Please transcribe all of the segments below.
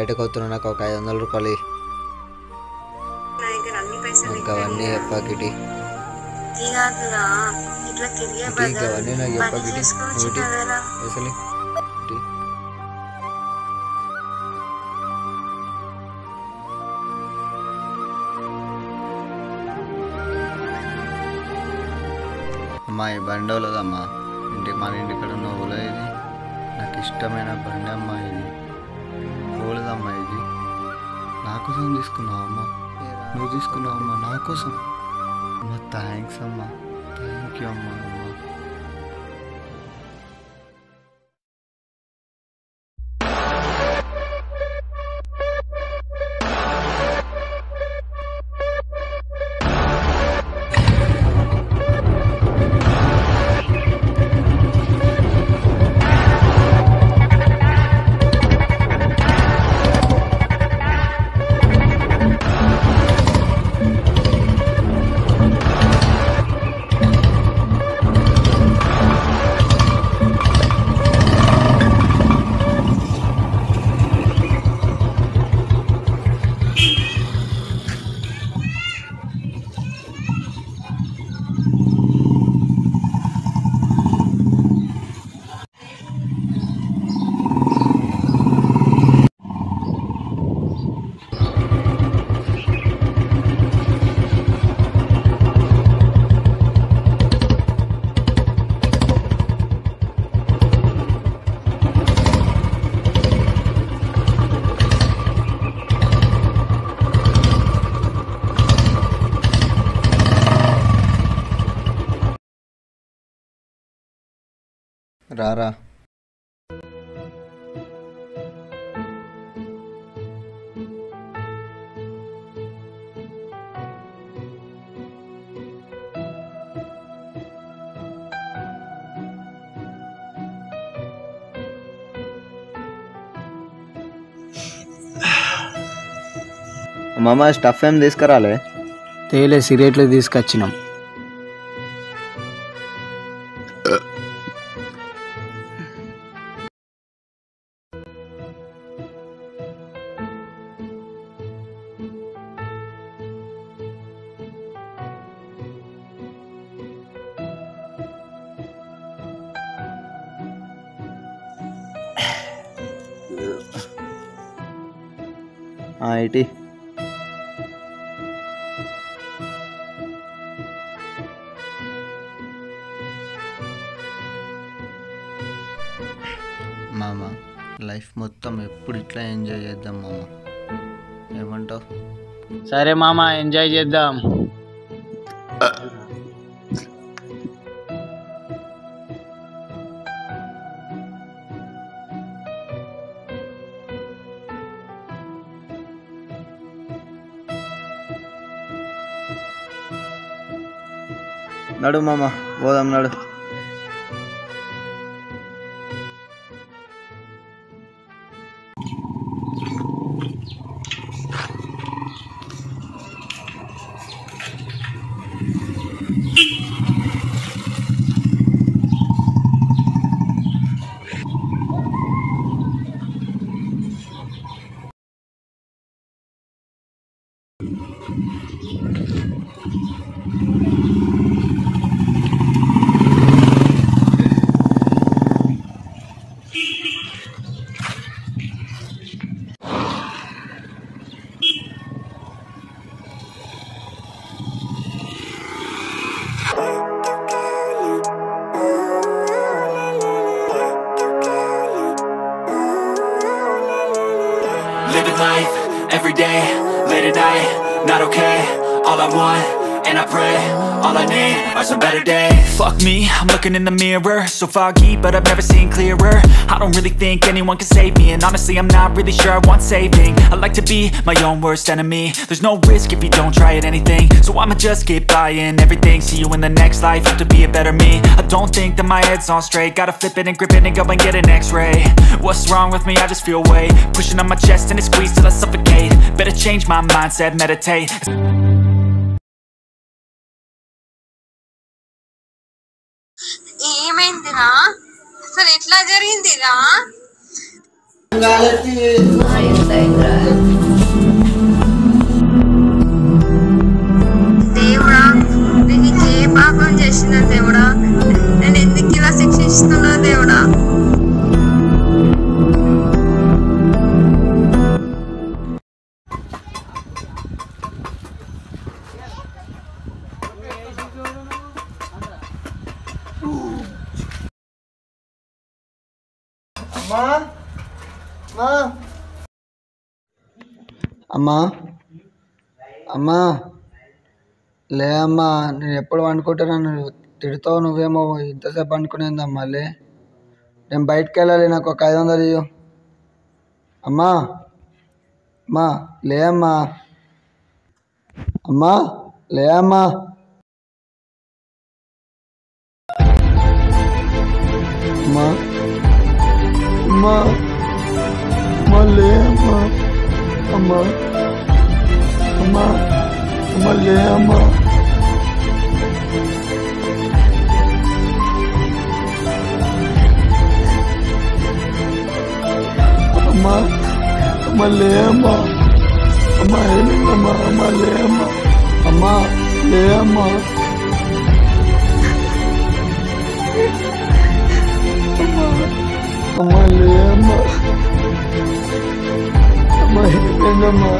బయటకు వస్తున్నా, నాకు ఒక 500 రూపాయలు నాకు అవన్నీ చెప్పకిటి అవన్నీ నాకు చెప్పకిటి అసలు అమ్మా ఈ బండి వాళ్ళదమ్మా, మన ఇంటికాడ నువ్వులో ఇది నాకు ఇష్టమైన బండి అమ్మా, ఇది పోలేదమ్మా, ఇది నా కోసం తీసుకున్నావు అమ్మా, నువ్వు తీసుకున్నావు అమ్మా నా కోసం అమ్మా. థ్యాంక్స్ అమ్మా, థ్యాంక్ యూ అమ్మా. రారా మామ స్టఫ్ ఏం తీసుకురాలే? తేలే సిగరెట్లు తీసుకొచ్చినాం. ఐటీ మామ లైఫ్ మొత్తం ఎప్పుడు ఇట్లా ఎంజాయ్ చేద్దాం మామ, ఏమంటావు? సరే మామ, ఎంజాయ్ చేద్దాం. నడు మామ, పోదాం నడు. Living life, every day, late at night, not okay. All I want, and I pray, all I need are some better days. Fuck me, I'm looking in the mirror, so foggy, but I've never seen clearer. I don't really think anyone can save me, and honestly I'm not really sure I want saving. I like to be my own worst enemy. There's no risk if you don't try at anything, so I'ma just keep buying everything. See you in the next life, have to be a better me. I don't think that my head's on straight, gotta flip it and grip it and go and get an x-ray. What's wrong with me? I just feel weight pushing on my chest and it squeezes till I suffocate. Better change my mindset, meditate. ఏమైందిరా? అసలు ఎట్లా జరిగిందిరా? దేవుడా నేను నీకు ఏ పాపం చేసిన దేవుడా, నేను ఎందుకు ఇలా శిక్షిస్తున్నా దేవుడా? అమ్మా అమ్మా లే అమ్మా, నేను ఎప్పుడు వండుకుంటే నన్ను తిడతావు, నువ్వేమో ఇంతసేపు వండుకునేందమ్మా. లే, నేను బయటకు వెళ్ళాలి, నాకు ఒక 500 ఇవ్వు. అమ్మా అమ్మా లే అమ్మా, అమ్మా లే అమ్మా. అమ్మా అమ్మా అమ్మా లే అమ్మా, అమ్మా అమ్మా అమ్మా లే అమ్మా. అమ్మా అమ్మా లే అమ్మా, అమ్మా ఏమైందమ్మా, అమ్మా లే అమ్మా, అమ్మా లే అమ్మా. అమ్మా లే అమ్మా, అమ్మా ఏమైందమ్మా.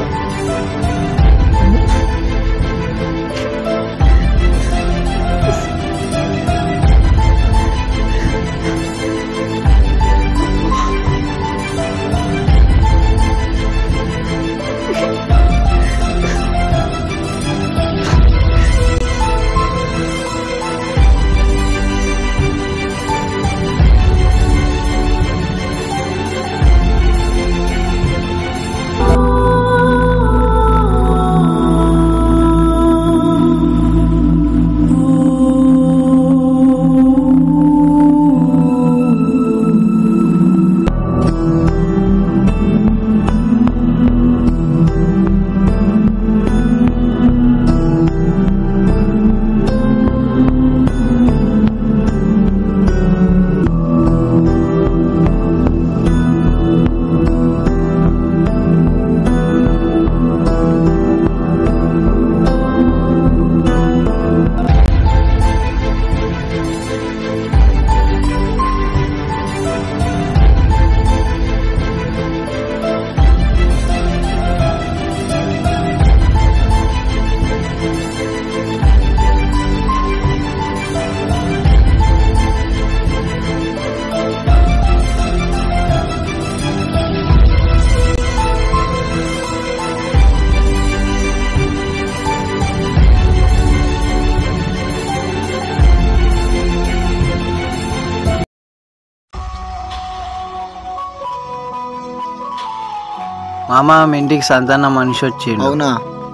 మామ మీ ఇంటికి సంతాన మనిషి వచ్చిండు. అవునా,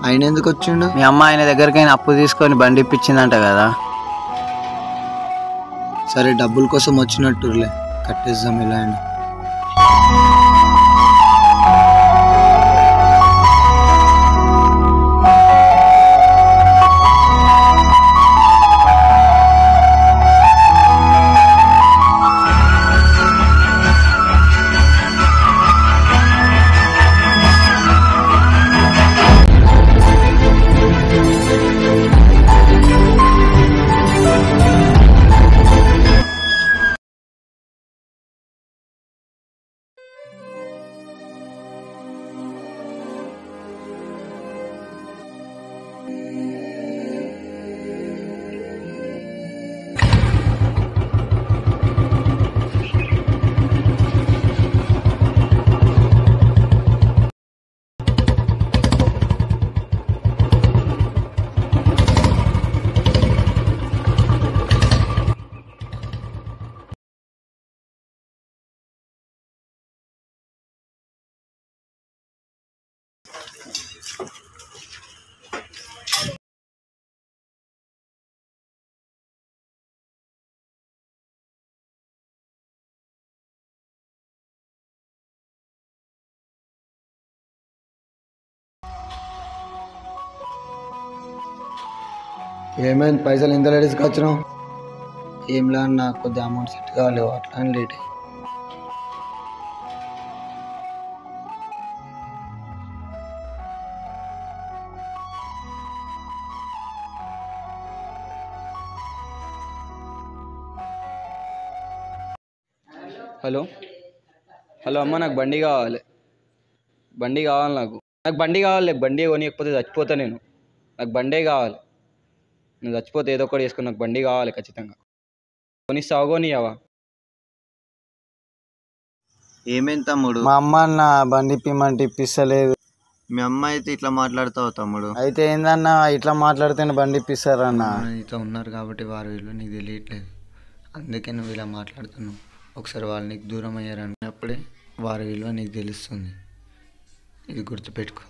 ఆయన ఎందుకు వచ్చిండు? మీ అమ్మ ఆయన దగ్గరికి ఆయన అప్పు తీసుకొని బండి ఇప్పించిందంట కదా. సరే, డబ్బుల కోసం వచ్చినట్టులే, కట్టేద్దాం ఇలా అండి. ఏమైంది, పైసలు ఎంత లేడీస్కి వచ్చినావు? ఏంలా, నాకు కొద్దిగా అమౌంట్ సెట్ కావాలి, అట్లా లేట్. హలో హలో అమ్మ, నాకు బండి కావాలి. బండి కావాలి నాకు బండి కావాలి. బండి కొనియకపోతే చచ్చిపోతా నేను. నాకు బండే కావాలి. నేను చచ్చిపోతే ఏదో ఒకటి చేసుకుని నాకు బండి కావాలి ఖచ్చితంగా. కొనిస్తావా కొనియావా? ఏమేం తమ్ముడు? మా అమ్మ అన్న బండి ఇప్పిమంటే ఇప్పిస్తలేదు. మీ అమ్మ అయితే ఇట్లా మాట్లాడతావు తమ్ముడు? అయితే ఏందన్నా ఇట్లా మాట్లాడితేనే బండి ఇప్పిస్తారన్న. నీతో ఉన్నారు కాబట్టి వారి విలువ నీకు తెలియట్లేదు, అందుకే నువ్వు ఇలా మాట్లాడుతున్నావు. ఒకసారి వాళ్ళు నీకు దూరం అయ్యారని అప్పుడే వారి విలువ నీకు తెలుస్తుంది. ఇది గుర్తుపెట్టుకో.